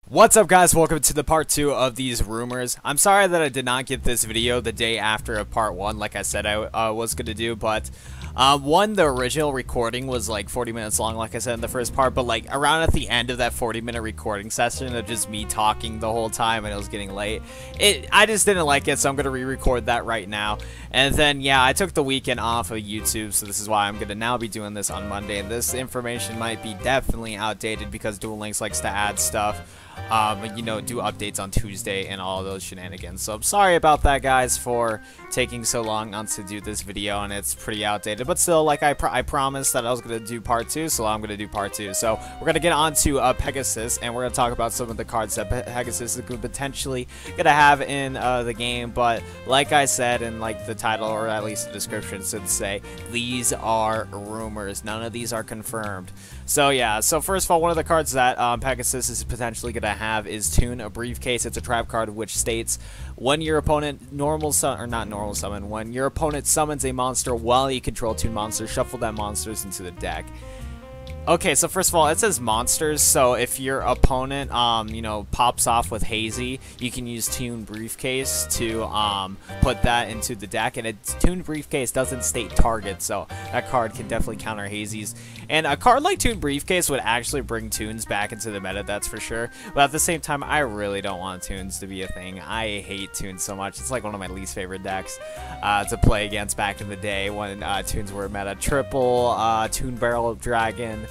What's up, guys? Welcome to the part 2 of these rumors. I'm sorry that I did not get this video the day after of part 1 like I said I was going to do, but the original recording was like 40 minutes long like I said in the first part, but like around at the end of that 40-minute recording session of just me talking the whole time and it was getting late, I just didn't like it, so I'm going to re-record that right now. And then, yeah, I took the weekend off of YouTube, so this is why I'm going to now be doing this on Monday, and this information might be definitely outdated because Duel Links likes to add stuff. You know, do updates on Tuesday and all those shenanigans. So I'm sorry about that, guys, for taking so long on to do this video, and it's pretty outdated. But still, like I promised that I was going to do part 2, so I'm going to do part 2. So we're going to get on to Pegasus, and we're going to talk about some of the cards that Pegasus is potentially going to have in the game. But like I said in like the title, or at least the description should say, these are rumors. None of these are confirmed. So yeah, so first of all, one of the cards that Pegasus is potentially going to have is Tune, a briefcase. It's a trap card which states when your opponent when your opponent summons a monster while you control Tune monsters, shuffle that monsters into the deck. Okay, so first of all, it says monsters, so if your opponent, you know, pops off with Hazy, you can use Tune Briefcase to, put that into the deck, and Tune Briefcase doesn't state target, so that card can definitely counter Hazies. And a card like Tune Briefcase would actually bring Tunes back into the meta, that's for sure, but at the same time, I really don't want Tunes to be a thing. I hate Tunes so much. It's like one of my least favorite decks, to play against back in the day when, Tunes were meta. Triple, Tune Barrel Dragon,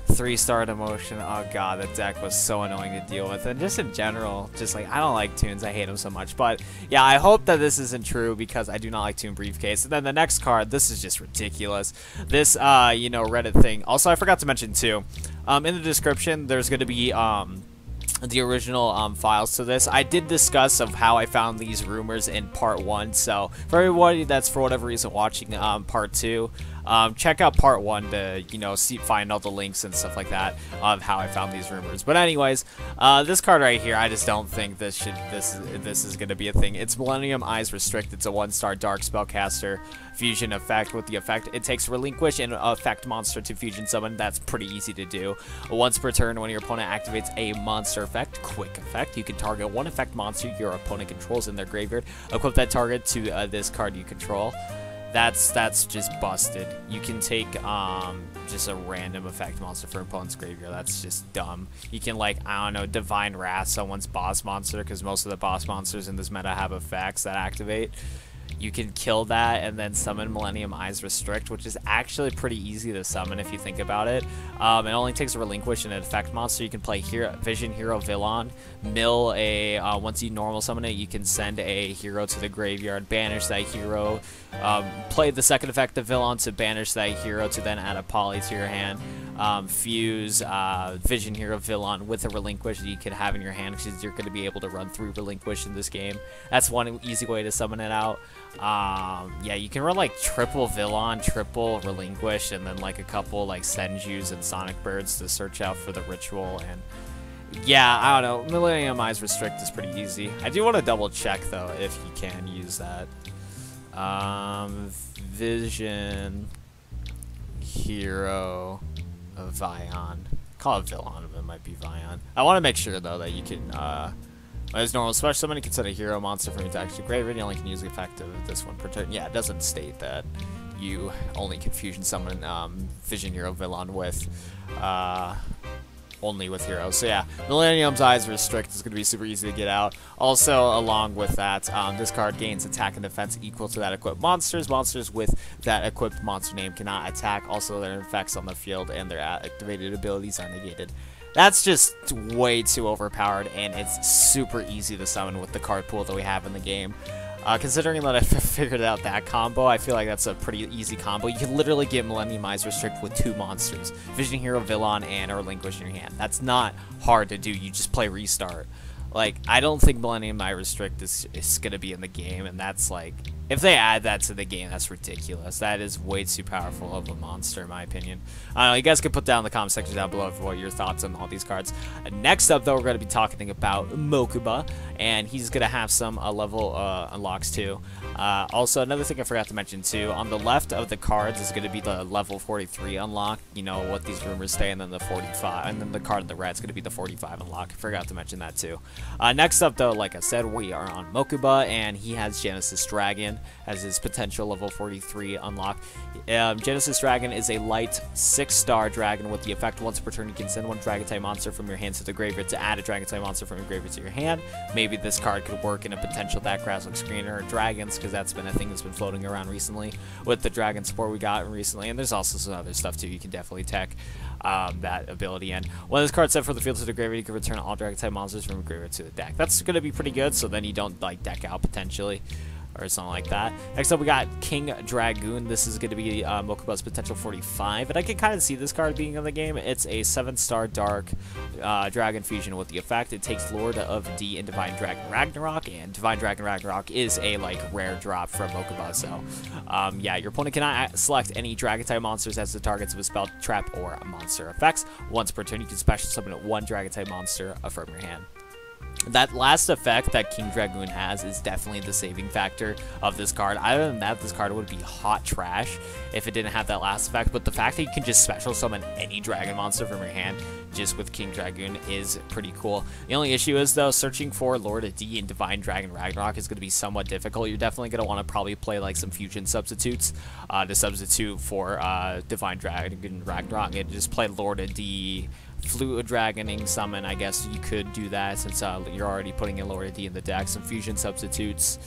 3-star emotion. Oh god, that deck was so annoying to deal with, and just in general, just like I don't like Tunes. I hate them so much. But yeah, I hope that this isn't true because I do not like Tune Briefcase. And then the next card, this is just ridiculous. This you know, Reddit thing. Also, I forgot to mention too, in the description there's going to be the original files to this. I did discuss of how I found these rumors in part 1, so for everybody that's for whatever reason watching part 2, check out part 1 to, you know, find all the links and stuff like that of how I found these rumors. But anyways, this card right here, I just don't think this is gonna be a thing. It's Millennium Eyes Restrict. It's a 1-star dark spellcaster fusion effect. With the effect, it takes relinquish and affect monster to fusion summon. That's pretty easy to do. Once per turn, when your opponent activates a monster effect, quick effect, you can target one effect monster your opponent controls in their graveyard. Equip that target to this card you control. That's just busted. You can take just a random effect monster for opponent's graveyard. That's just dumb. You can, like, I don't know, Divine Wrath someone's boss monster, because most of the boss monsters in this meta have effects that activate. You can kill that and then summon Millennium Eyes Restrict, which is actually pretty easy to summon if you think about it. It only takes a relinquish and an effect monster. You can play Vision Hero Villain, mill a, once you normal summon it, you can send a hero to the graveyard, banish that hero, play the second effect of Villain to banish that hero to then add a poly to your hand. Fuse Vision Hero Villain with a relinquish that you can have in your hand, because you're going to be able to run through relinquish in this game. That's one easy way to summon it out. Yeah, you can run like triple Villain, triple relinquish, and then like a couple like Senjus and Sonic Birds to search out for the ritual. And yeah, I don't know, Millennium Eyes Restrict is pretty easy. I do want to double check though if you can use that. Vision Hero Vion. Call it Villain, but it might be Vion. I want to make sure though that you can as normal special summon, you can send a hero monster from your deck to graveyard. You only can use the effect of this one per turn. Yeah, it doesn't state that you only can fusion summon Vision Hero Villain with only with heroes. So yeah, Millennium's Eyes Restrict is going to be super easy to get out. Also, along with that, this card gains attack and defense equal to that equipped monsters. Monsters with that equipped monster name cannot attack. Also, their effects on the field and their activated abilities are negated. That's just way too overpowered, and it's super easy to summon with the card pool that we have in the game. Considering that I figured out that combo, I feel like that's a pretty easy combo. You can literally get Millennium Eyes Restrict with 2 monsters, Vision Hero Villain and a relinquish in your hand. That's not hard to do. You just play Restart. Like, I don't think Millennium Eyes Restrict is going to be in the game, and that's like If they add that to the game, that's ridiculous. That is way too powerful of a monster, in my opinion. I don't know, you guys can put down in the comment section down below for what your thoughts on all these cards. Next up, though, we're going to be talking about Mokuba, and he's going to have some level unlocks, too. Also, another thing I forgot to mention, too, on the left of the cards is going to be the level 43 unlock, you know, what these rumors say, and then the 45, and then the card in the red is going to be the 45 unlock. I forgot to mention that, too. Next up, though, like I said, we are on Mokuba, and he has Genesis Dragon as his potential level 43 unlock. Genesis Dragon is a light 6-star dragon with the effect once per turn you can send one dragon-type monster from your hand to the graveyard to add a dragon-type monster from your graveyard to your hand. Maybe this card could work in a potential that grass like screener or dragons, because that's been a thing that's been floating around recently with the dragon support we got recently, and there's also some other stuff too you can definitely tech that ability in. When this card's sent from the field to the graveyard, you can return all dragon-type monsters from the graveyard to the deck. That's going to be pretty good, so then you don't like deck out potentially or something like that. Next up, we got King Dragoon. This is going to be Mokuba's potential 45, and I can kind of see this card being in the game. It's a 7-star dark dragon fusion with the effect. It takes Lord of D and Divine Dragon Ragnarok, and Divine Dragon Ragnarok is a like rare drop from Mokuba. So, yeah, your opponent cannot select any dragon-type monsters as the targets of a spell, trap, or a monster effects. Once per turn, you can special summon one dragon-type monster from your hand. That last effect that King Dragoon has is definitely the saving factor of this card. Other than that, this card would be hot trash if it didn't have that last effect, but the fact that you can just special summon any dragon monster from your hand just with King Dragoon is pretty cool. The only issue is, though, searching for Lord of D and Divine Dragon Ragnarok is going to be somewhat difficult. You're definitely going to want to probably play like some fusion substitutes to substitute for Divine Dragon Ragnarok and just play Lord of D, Flute Dragoning summon. I guess you could do that since you're already putting in Lord of D in the deck. Some fusion substitutes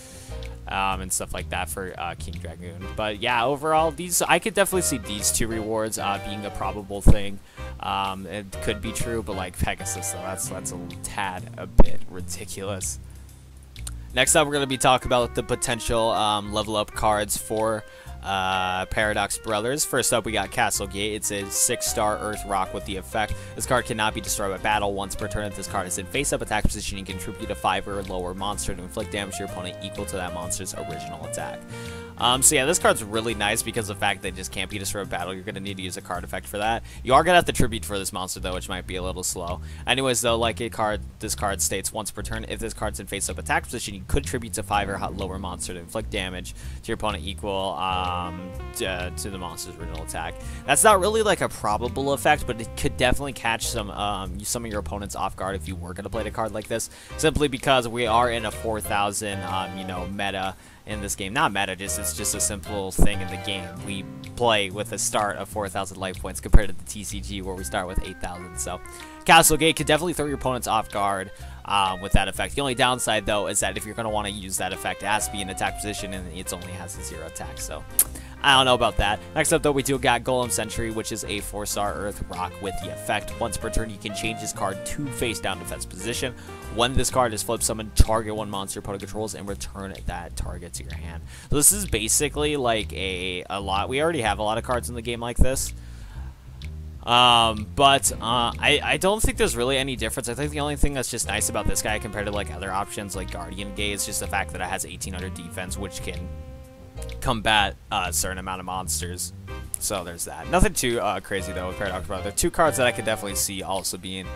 and stuff like that for King Dragoon. But yeah, overall, I could definitely see these two rewards being a probable thing. It could be true, but like Pegasus, so that's a bit ridiculous. Next up, we're going to be talking about the potential level up cards for Paradox Brothers. First up, we got Castle Gate. It's a 6-star Earth Rock with the effect. This card cannot be destroyed by battle once per turn. If this card is in face-up attack position, you can contribute a 5 or lower monster to inflict damage to your opponent equal to that monster's original attack. So yeah, this card's really nice because of the fact that it just can't be destroyed by battle. You're going to need to use a card effect for that. You are going to have to tribute for this monster, though, which might be a little slow. Anyways, though, like this card states, once per turn, if this card's in face-up attack position, you could tribute to 5 or lower monster to inflict damage to your opponent equal to the monster's original attack. That's not really like a probable effect, but it could definitely catch some of your opponents off guard if you were going to play a card like this, simply because we are in a 4,000 meta in this game. Not meta, it's just a simple thing in the game. We play with a start of 4,000 life points compared to the TCG where we start with 8,000. So Castle Gate could definitely throw your opponents off guard with that effect. The only downside, though, is that if you're going to want to use that effect, it has to be in attack position, and it only has a 0 attack. So I don't know about that. Next up, though, we do got Golem Sentry, which is a 4-star Earth Rock with the effect. Once per turn, you can change this card to face-down defense position. When this card is flip summoned, target one monster opponent controls and return that target to your hand. So this is basically like a lot. We already have a lot of cards in the game like this. I don't think there's really any difference. I think the only thing that's just nice about this guy compared to like other options like Guardian Gate is just the fact that it has 1800 defense, which can combat a certain amount of monsters. So there's that. Nothing too crazy though with Paradox Brother. 2 cards that I could definitely see also being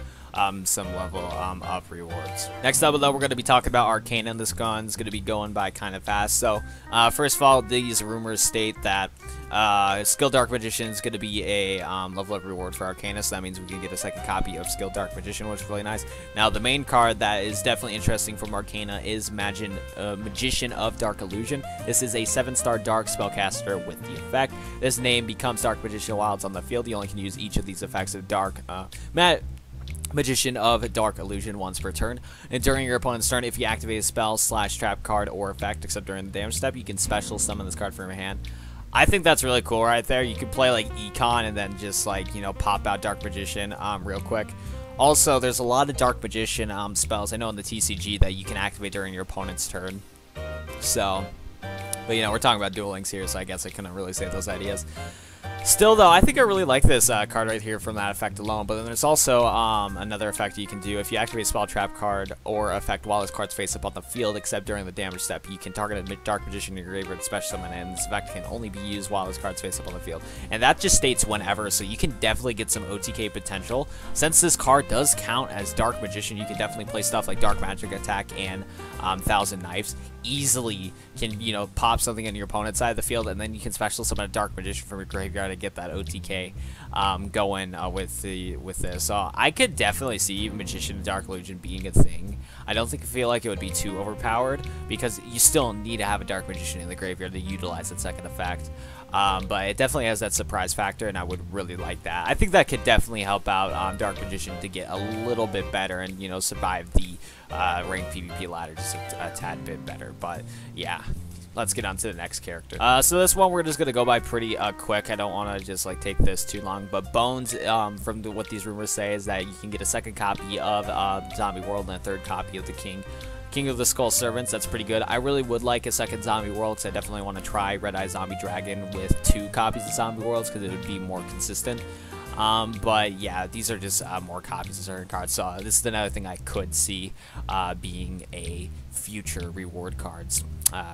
some level up rewards. Next up, though, we're going to be talking about Arkana. This gun's going to be going by kind of fast. So, first of all, these rumors state that Skilled Dark Magician is going to be a level up reward for Arkana, so that means we can get a second copy of Skilled Dark Magician, which is really nice. Now, the main card that is definitely interesting from Arkana is Magician of Dark Illusion. This is a 7-star Dark Spellcaster with the effect. This name becomes Dark Magician while it's on the field. You only can use each of these effects of Dark Magician of Dark Illusion once per turn. And during your opponent's turn, if you activate a spell, trap card, or effect, except during the damage step, you can special summon this card from your hand. I think that's really cool right there. You could play like Econ and then just like, pop out Dark Magician real quick. Also, there's a lot of Dark Magician spells I know in the TCG that you can activate during your opponent's turn. So, but we're talking about Duel Links here, so I guess I couldn't really say those ideas. Still, though, I think I really like this card right here from that effect alone, but then there's also another effect you can do. If you activate a spell trap card or effect while this card's face up on the field, except during the damage step, you can target a Dark Magician in your graveyard, special summon, and this effect can only be used while this card's face up on the field. And that just states whenever, so you can definitely get some OTK potential. Since this card does count as Dark Magician, you can definitely play stuff like Dark Magic Attack and Thousand Knives. Easily can, you know, pop something in your opponent's side of the field, and then you can special summon a Dark Magician from your graveyard to get that OTK going with this. So I could definitely see Magician and Dark Illusion being a thing. I don't feel like it would be too overpowered, because you still need to have a Dark Magician in the graveyard to utilize that second effect. But it definitely has that surprise factor, and I would really like that. I think that could definitely help out Dark Magician to get a little bit better and, you know, survive the ranked PvP ladder just a tad bit better. But yeah, let's get on to the next character. So this one we're just gonna go by pretty quick. I don't want to just like take this too long. But Bonz, from what these rumors say, is that you can get a second copy of Zombie World and a third copy of the King of the Skull Servants. That's pretty good. I really would like a second Zombie World, because I definitely want to try Red Eye Zombie Dragon with 2 copies of Zombie Worlds, because it would be more consistent. But yeah, these are just more copies of certain cards. So this is another thing I could see being a future reward cards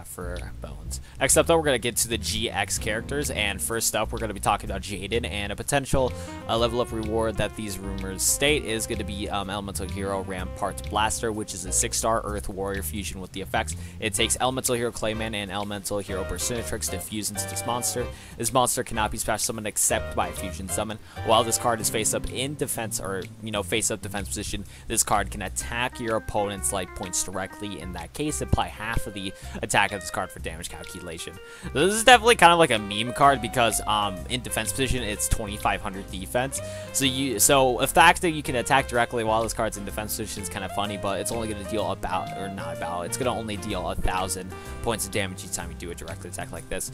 for Bonz. Next up, though, we're going to get to the GX characters, and first up, we're going to be talking about Jaden, and a potential level up reward that these rumors state is going to be Elemental Hero Rampart's Blaster, which is a 6-star Earth Warrior fusion with the effects. It takes Elemental Hero Clayman and Elemental Hero Burstinatrix to fuse into this monster. This monster cannot be special summoned except by a fusion summon. While this card is face up in defense, or, you know, face up defense position, this card can attack your opponent's life points directly. In that case, apply half of the attack of this card for damage calculation. So this is definitely kind of like a meme card, because in defense position it's 2500 defense. So the fact that you can attack directly while this card's in defense position is kind of funny, but it's only going to deal it's going to only deal 1000 points of damage each time you do a direct attack like this.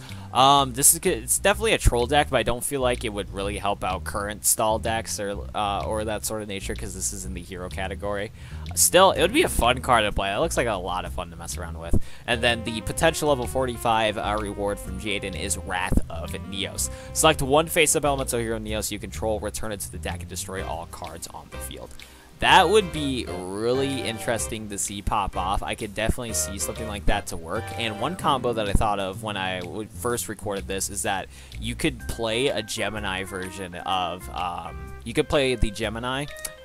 This is good. It's definitely a troll deck, but I don't feel like it would really help out current stall decks or that sort of nature, because this is in the hero category. Still, it would be a fun card to play. It looks like a lot of fun to mess around with. And then the potential level 45 reward from Jaden is Wrath of Neos. Select one face-up Elemental Hero Neos you control, return it to the deck, and destroy all cards on the field. That would be really interesting to see pop off. I could definitely see something like that to work. And one combo that I thought of when I first recorded this is that you could play a Gemini version of, you could play the Gemini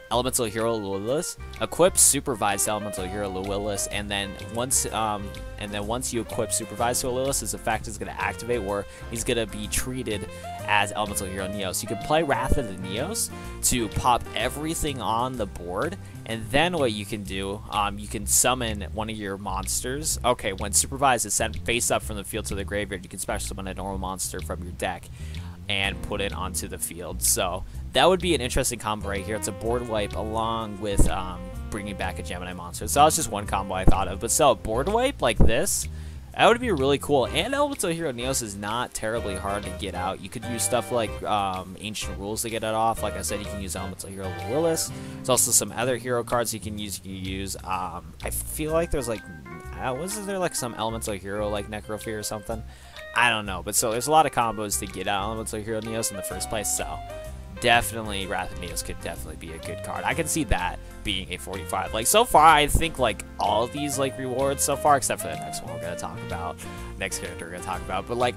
Elemental Hero Luilus, equip Supervised Elemental Hero Luilus, and then once you equip Supervised Luilus, his effect is going to activate, where he's going to be treated as Elemental Hero Neos. You can play Wrath of the Neos to pop everything on the board, and then what you can do, you can summon one of your monsters. Okay, when Supervised is sent face up from the field to the graveyard, you can special summon a normal monster from your deck and put it onto the field. So that would be an interesting combo right here. It's a board wipe along with bringing back a Gemini monster. So that was just one combo I thought of. But so a board wipe like this, that would be really cool. And Elemental Hero Neos is not terribly hard to get out. You could use stuff like Ancient Rules to get it off. Like I said, you can use Elemental Hero Luilus. There's also some other hero cards you can use. I feel like there's like, wasn't there like some Elemental Hero like Necrofear or something? I don't know, but so there's a lot of combos to get out Elemental Hero Neos in the first place, so definitely Wrath of Neos could definitely be a good card. I can see that being a 45. Like, so far, I think, like, all of these, like, rewards so far, except for the next one we're going to talk about, next character we're going to talk about, but, like,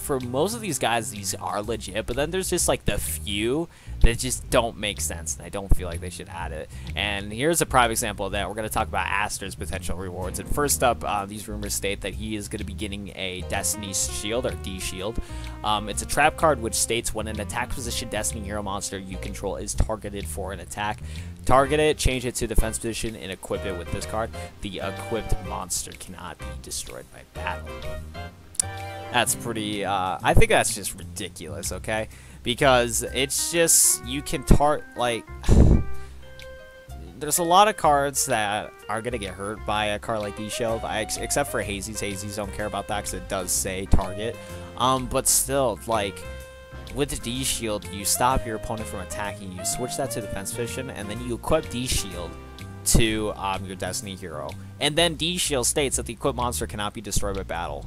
for most of these guys, these are legit, but then there's just, like, the few that just don't make sense, and I don't feel like they should add it. And here's a prime example of that. We're going to talk about Aster's potential rewards. And first up, these rumors state that he is going to be getting a Destiny Shield, or D-Shield. It's a trap card which states when an attack position Destiny hero monster you control is targeted for an attack, target it, change it to defense position, and equip it with this card. The equipped monster cannot be destroyed by battle. That's pretty, I think that's just ridiculous, okay? Because it's just, you can like, there's a lot of cards that are going to get hurt by a card like D-Shield, except for Hazy's. Hazy's don't care about that because it does say target. But still, like, with the D-Shield, you stop your opponent from attacking, you switch that to defense position, and then you equip D-Shield to your Destiny hero. And then D-Shield states that the equipped monster cannot be destroyed by battle.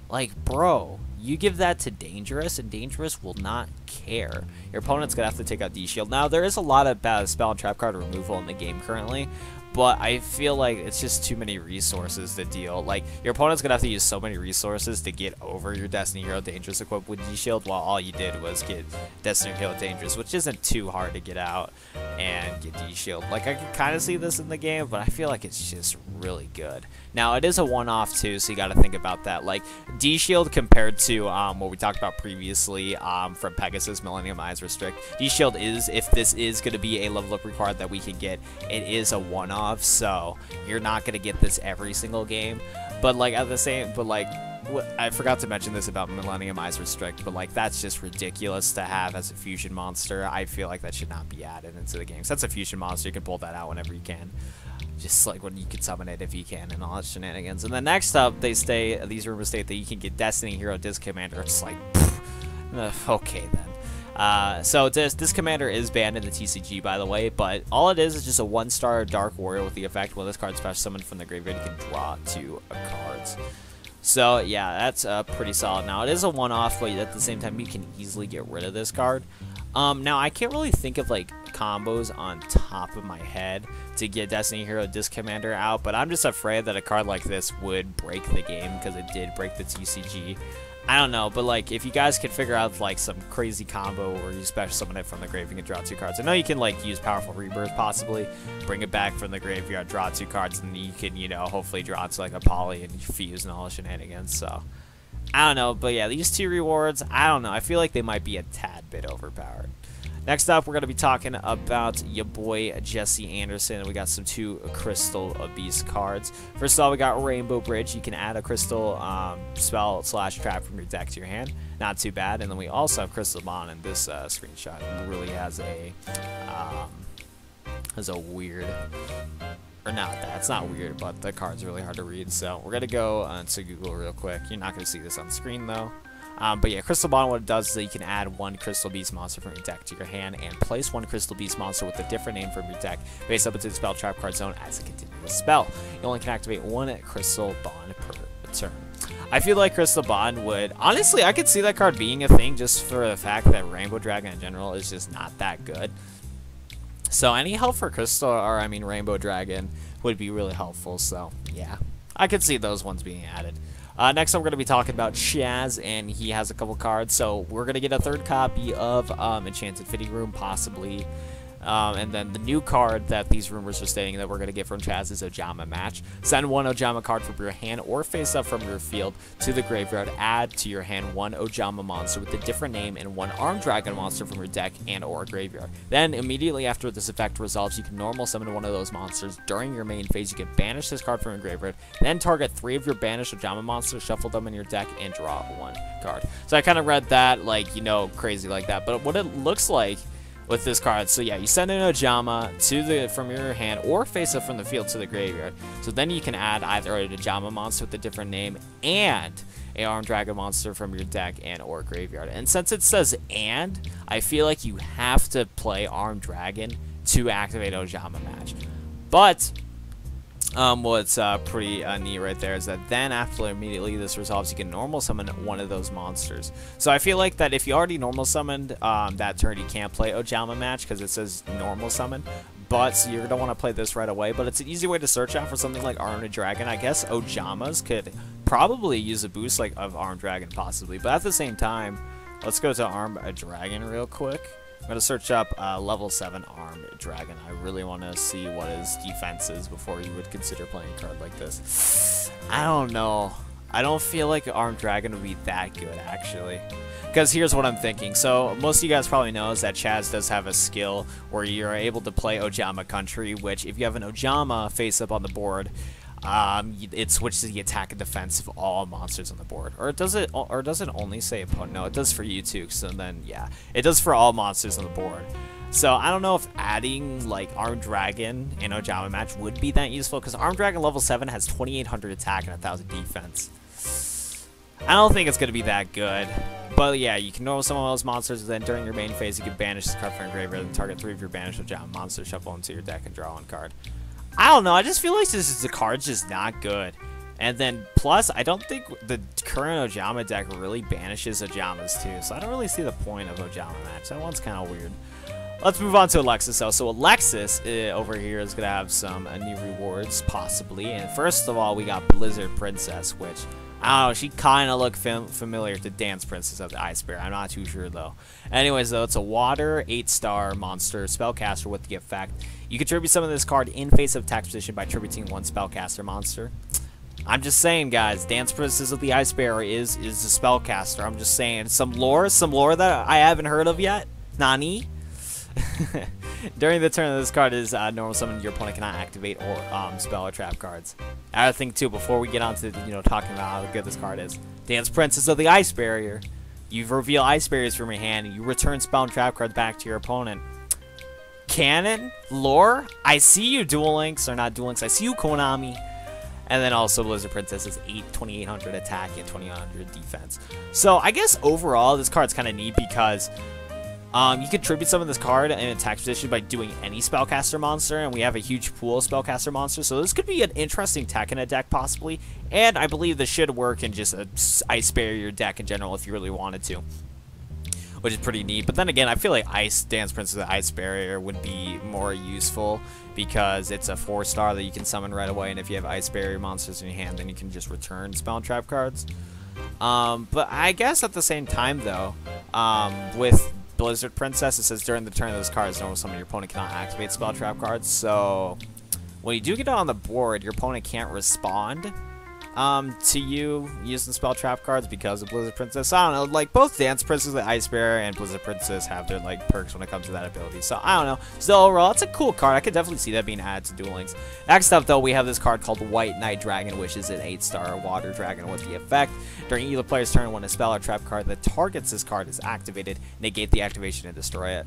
Like, bro, you give that to Dangerous, and Dangerous will not care. Your opponent's going to have to take out D-Shield. Now, there is a lot of spell and trap card removal in the game currently, but I feel like it's just too many resources to deal. Like, your opponent's going to have to use so many resources to get over your Destiny Hero Dangerous equipped with D-Shield, while all you did was get Destiny Hero Dangerous, which isn't too hard to get out and get D-Shield. Like, I can kind of see this in the game, but I feel like it's just really good. Now, it is a one-off, too, so you got to think about that. Like, D-Shield compared to what we talked about previously from Pegasus, Millennium Eyes Restrict. D-Shield is, if this is going to be a level up required that we can get, it is a one-off, so you're not going to get this every single game. But, like, at the same, but, like, I forgot to mention this about Millennium Eyes Restrict, but, like, that's just ridiculous to have as a fusion monster. I feel like that should not be added into the game. So that's a fusion monster. You can pull that out whenever you can. Just like when you can summon it if you can, and all that shenanigans. And then next up, these rumors state that you can get Destiny Hero Disc Commander. It's like, okay then. So this commander is banned in the TCG, by the way, but all it is just a 1-star Dark Warrior with the effect when this card special summoned from the graveyard, you can draw 2 cards. So yeah, that's pretty solid. Now it is a one-off, but at the same time you can easily get rid of this card. Now I can't really think of like combos on top of my head to get Destiny Hero Disc Commander out, but I'm just afraid that a card like this would break the game because it did break the TCG. I don't know, but like if you guys could figure out like some crazy combo where you special summon it from the grave, you can draw 2 cards. I know you can like use Powerful Rebirth possibly, bring it back from the graveyard, draw 2 cards, and then you can, you know, hopefully draw into like a poly and fuse and all the shenanigans. So I don't know, but yeah, these 2 rewards, I don't know. I feel like they might be a tad bit overpowered. Next up, we're going to be talking about your boy Jesse Anderson. We got some 2 Crystal Beast cards. First of all, we got Rainbow Bridge. You can add a crystal spell / trap from your deck to your hand. Not too bad. And then we also have Crystal Bond in this screenshot. It really has a weird... Or not that, it's not weird, but the card's really hard to read. So we're going to go to Google real quick. You're not going to see this on screen, though. But yeah, Crystal Bond, what it does is that you can add 1 Crystal Beast monster from your deck to your hand and place 1 Crystal Beast monster with a different name from your deck based up into the spell trap card zone as a continuous spell. You only can activate 1 Crystal Bond per turn. I feel like Crystal Bond would... Honestly, I could see that card being a thing just for the fact that Rainbow Dragon in general is just not that good. So any help for Crystal, or I mean Rainbow Dragon, would be really helpful. So yeah, I could see those ones being added. Next up, we're going to be talking about Chazz, and he has a couple cards. So we're going to get a 3rd copy of Enchanted Fitting Room, possibly. And then the new card that these rumors are stating that we're going to get from Chazz is Ojama Match. Send 1 Ojama card from your hand or face up from your field to the graveyard. Add to your hand 1 Ojama monster with a different name and 1 Armed Dragon monster from your deck and or graveyard. Then, immediately after this effect resolves, you can normal summon 1 of those monsters. During your main phase, you can banish this card from your graveyard. Then target 3 of your banished Ojama monsters, shuffle them in your deck, and draw 1 card. So I kind of read that, like, you know, crazy like that. But what it looks like with this card, so yeah, you send an Ojama from your hand or face up from the field to the graveyard. So then you can add either an Ojama monster with a different name and a Armed Dragon monster from your deck and or graveyard. And since it says and, I feel like you have to play Armed Dragon to activate Ojama Match. But what's pretty neat right there is that then after immediately this resolves, you can normal summon 1 of those monsters. So I feel like that if you already normal summoned that turn, you can't play Ojama Match because it says normal summon. But so you're going to want to play this right away. But it's an easy way to search out for something like Armed Dragon. I guess Ojamas could probably use a boost like of Armed Dragon possibly. But at the same time, let's go to Armed Dragon real quick. I'm going to search up level 7 Armed Dragon. I really want to see what his defense is before you would consider playing a card like this. I don't know. I don't feel like Armed Dragon would be that good, actually. Because here's what I'm thinking. So most of you guys probably know is that Chazz does have a skill where you're able to play Ojama Country, which if you have an Ojama face up on the board, it switches the attack and defense of all monsters on the board. Or does it only say opponent? No, it does for you too. So then, yeah, it does for all monsters on the board. So I don't know if adding like Armed Dragon and Ojama Match would be that useful, because Armed Dragon level 7 has 2,800 attack and 1,000 defense. I don't think it's going to be that good. But yeah, you can normal summon one of those monsters, and then during your main phase, you can banish this card from your graveyard and target 3 of your banished Ojama monsters, shuffle into your deck, and draw 1 card. I don't know, I just feel like the card's just not good. And then, plus, I don't think the current Ojama deck really banishes Ojamas, too. So I don't really see the point of Ojama match. That one's kind of weird. Let's move on to Alexis, though. So Alexis over here is going to have some new rewards, possibly. And first of all, we got Blizzard Princess, which, I don't know, she kind of looked familiar to Dance Princess of the Ice Bear. I'm not too sure, though. Anyways, though, it's a water 8-star monster spellcaster with the effect. You contribute some of this card in face of attack position by attributing one spellcaster monster. I'm just saying, guys, Dance Princess of the Ice Bear is a spellcaster. I'm just saying, some lore that I haven't heard of yet. Nani? During the turn of this card is normal summon, your opponent cannot activate or spell or trap cards. I gotta think too before we get on to talking about how good this card is. Dance Princess of the Ice Barrier. You reveal ice barriers from your hand and you return spell and trap cards back to your opponent. Canon? Lore? I see you, Duel Links, or not Duel Links, I see you, Konami. And then also Blizzard Princess is 2,800 attack and 2,800 defense. So I guess overall this card's kind of neat because you contribute some of this card in attack position by doing any spellcaster monster, and we have a huge pool of spellcaster monsters. So this could be an interesting tech in a deck possibly, and I believe this should work in just a ice barrier deck in general if you really wanted to, which is pretty neat. But then again, I feel like Dance Princess of the Ice Barrier would be more useful because it's a 4-star that you can summon right away, and if you have Ice Barrier monsters in your hand, then you can just return spell and trap cards. But I guess at the same time, though, with Blizzard Princess, it says during the turn of this card is normal summon, your opponent cannot activate spell trap cards. So when you do get it on the board, your opponent can't respond to you using spell trap cards because of Blizzard Princess. I don't know, like both Dance Princess, the Ice Bear, and Blizzard Princess have their like perks when it comes to that ability. So I don't know. Still, overall, it's a cool card. I could definitely see that being added to Duel Links. Next up, though, we have this card called White Knight Dragon, which is an 8-star water dragon with the effect. During either player's turn, when a spell or trap card that targets this card is activated, negate the activation and destroy it.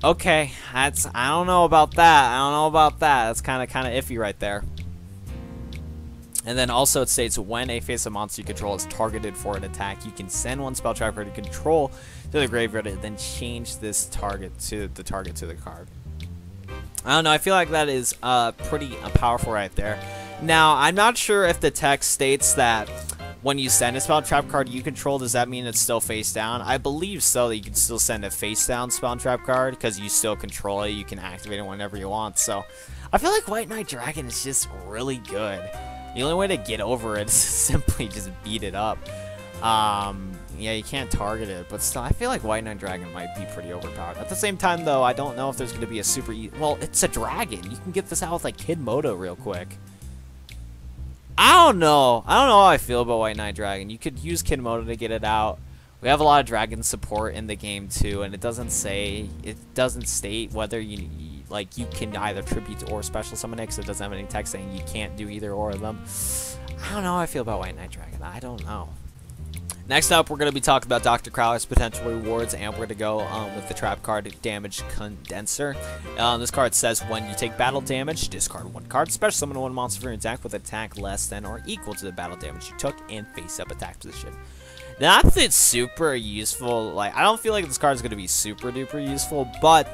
Okay, I don't know about that. That's kind of iffy right there. And then also it states when a face of monster you control is targeted for an attack, you can send one spell trap card you control to the graveyard and then change this target to the card. I don't know, I feel like that is pretty powerful right there. Now, I'm not sure if the text states that when you send a spell trap card you control, does that mean it's still face down? I believe so, that you can still send a face down spell trap card because you still control it, you can activate it whenever you want. So I feel like White Knight Dragon is just really good. The only way to get over it is simply just beat it up. Yeah, you can't target it, but still, I feel like White Knight Dragon might be pretty overpowered. At the same time, though, I don't know if there's going to be a super... Well, it's a dragon. You can get this out with, like, Kid Moto real quick. I don't know how I feel about White Knight Dragon. You could use Kid Moto to get it out. We have a lot of dragon support in the game, too, and it doesn't state whether you can either tribute or special summon it, because it doesn't have any text saying you can't do either or of them. I don't know how I feel about White Knight Dragon. I don't know. Next up, we're going to be talking about Dr. Crowler's potential rewards, and we're going to go with the trap card Damage Condenser. This card says when you take battle damage, discard one card, special summon one monster for your attack with attack less than or equal to the battle damage you took in face-up attack position. Not that it's super useful. Like, I don't feel like this card is going to be super duper useful, but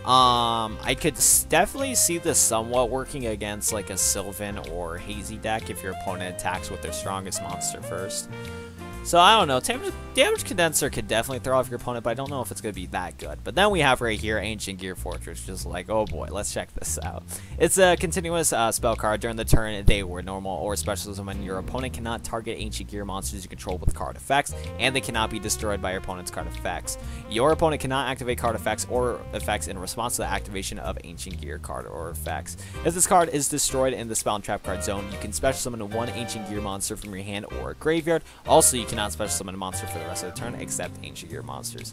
I could definitely see this somewhat working against like a Sylvan or Hazy deck if your opponent attacks with their strongest monster first. So I don't know, Damage Condenser could definitely throw off your opponent, but I don't know if it's going to be that good. But then we have right here Ancient Gear Fortress, just like, oh boy, let's check this out. It's a continuous spell card. During the turn, they were normal or special summon. Your opponent cannot target Ancient Gear monsters you control with card effects, and they cannot be destroyed by your opponent's card effects. Your opponent cannot activate card effects or effects in response to the activation of Ancient Gear card or effects. If this card is destroyed in the spell and trap card zone, you can special summon one Ancient Gear monster from your hand or graveyard. Also, you can not special summon a monster for the rest of the turn except Ancient Gear monsters.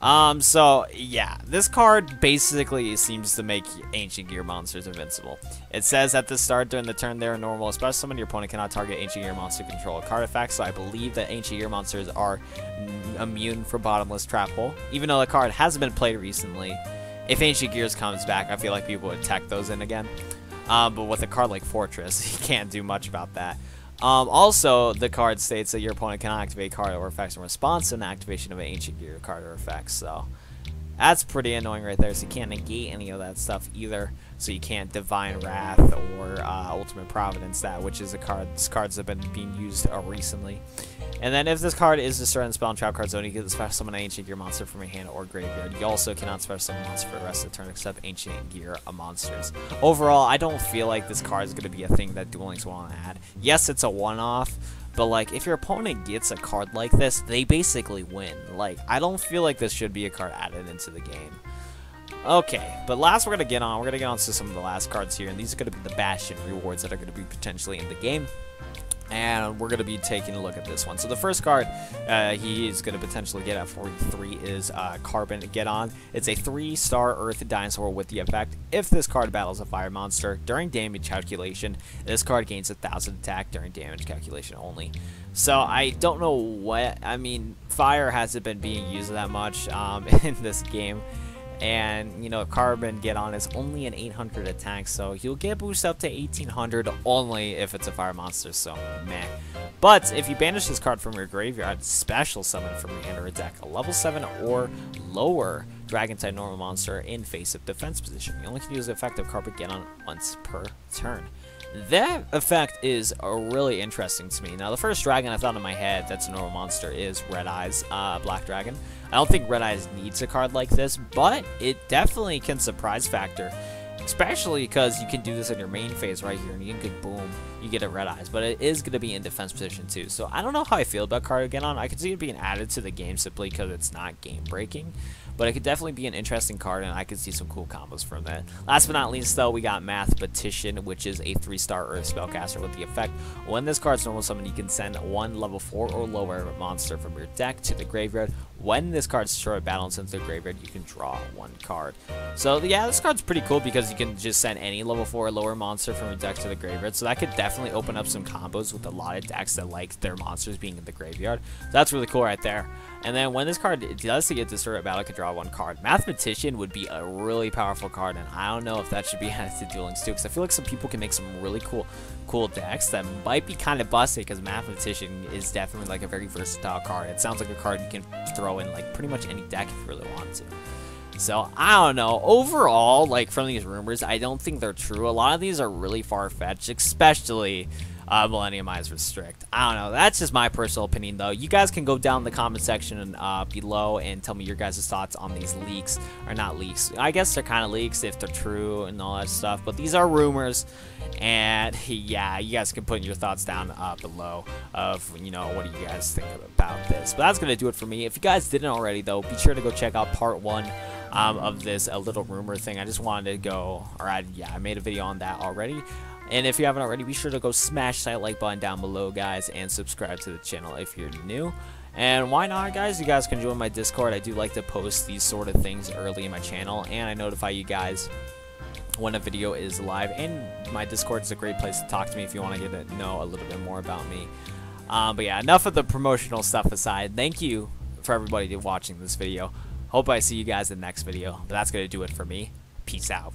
So yeah, this card basically seems to make Ancient Gear monsters invincible. It says at the start during the turn they are normal. Special summon, your opponent cannot target Ancient Gear monster control card effects. So I believe that Ancient Gear monsters are immune for Bottomless Trap Hole. Even though the card hasn't been played recently, if Ancient Gears comes back, I feel like people would tech those in again. But with a card like Fortress, you can't do much about that. Also, the card states that your opponent cannot activate card or effects in response to an activation of an Ancient Gear card or effects. So that's pretty annoying right there. So you can't negate any of that stuff either. so you can't Divine Wrath or Ultimate Providence that, which is a card. These cards have been being used recently. And then if this card is destroyed in spell and trap card zone, you can special summon an ancient gear monster from your hand or graveyard. You also cannot special summon a monster for the rest of the turn except ancient gear monsters. Overall, I don't feel like this card is going to be a thing that Duel Links want to add. Yes, it's a one-off, but like if your opponent gets a card like this, they basically win. Like, I don't feel like this should be a card added into the game. Okay, but last we're going to get on to some of the last cards here, and these are going to be the Bastion rewards that are going to be potentially in the game. And we're going to be taking a look at this one. So the first card he is going to potentially get at 43 is Carbon Get On. It's a 3-star Earth Dinosaur with the effect, if this card battles a fire monster during damage calculation, this card gains 1,000 attack during damage calculation only. So I don't know what, I mean, fire hasn't been being used that much in this game. And, you know, Carbon Get On is only an 800 attack, so you'll get boost up to 1800 only if it's a fire monster, so meh. But if you banish this card from your graveyard, special summon from your hand or deck a level 7 or lower Dragon-type normal monster in face-up defense position. You only can use the effect of Carbon Get On once per turn. That effect is really interesting to me. Now, the first dragon I thought in my head that's a normal monster is Red Eyes, Black Dragon. I don't think Red Eyes needs a card like this, but it definitely can surprise factor, especially because you can do this in your main phase right here, and you can get boom, you get a Red Eyes, but it is going to be in defense position too. So I don't know how I feel about Card Get On. I could see it being added to the game simply because it's not game breaking, but it could definitely be an interesting card, and I could see some cool combos from that. Last but not least, though, we got Mathematician, which is a 3-star Earth spellcaster with the effect, when this card's normal summon, you can send one level 4 or lower monster from your deck to the graveyard. When this card's destroyed battle and sent to the graveyard, you can draw 1 card. So yeah, this card's pretty cool because you can just send any level 4 or lower monster from your deck to the graveyard. So that could definitely open up some combos with a lot of decks that like their monsters being in the graveyard. So that's really cool right there. And then when this card does get destroyed battle, it can draw 1 card. Mathematician would be a really powerful card, and I don't know if that should be added to Duel Links too, because I feel like some people can make some really cool decks that might be kind of busted, because Mathematician is definitely like a very versatile card. It sounds like a card you can throw in like pretty much any deck if you really want to. So, I don't know. Overall, like, from these rumors, I don't think they're true. A lot of these are really far-fetched, especially Millennium Eyes Restrict. I don't know. That's just my personal opinion, though. You guys can go down in the comment section below and tell me your guys' thoughts on these leaks. Or not leaks. I guess they're kind of leaks if they're true and all that stuff. But these are rumors. And, yeah, you guys can put your thoughts down below of, you know, what do you guys think about this. But that's going to do it for me. If you guys didn't already, though, be sure to go check out part 1 of this little rumor thing. I just wanted to go, I made a video on that already. And if you haven't already, be sure to go smash that like button down below, guys, and subscribe to the channel if you're new. And why not, guys? You guys can join my Discord. I do like to post these sort of things early in my channel, and I notify you guys when a video is live. And my Discord is a great place to talk to me if you want to get to know a little bit more about me. But yeah, enough of the promotional stuff aside. Thank you for everybody watching this video. Hope I see you guys in the next video. But that's going to do it for me. Peace out.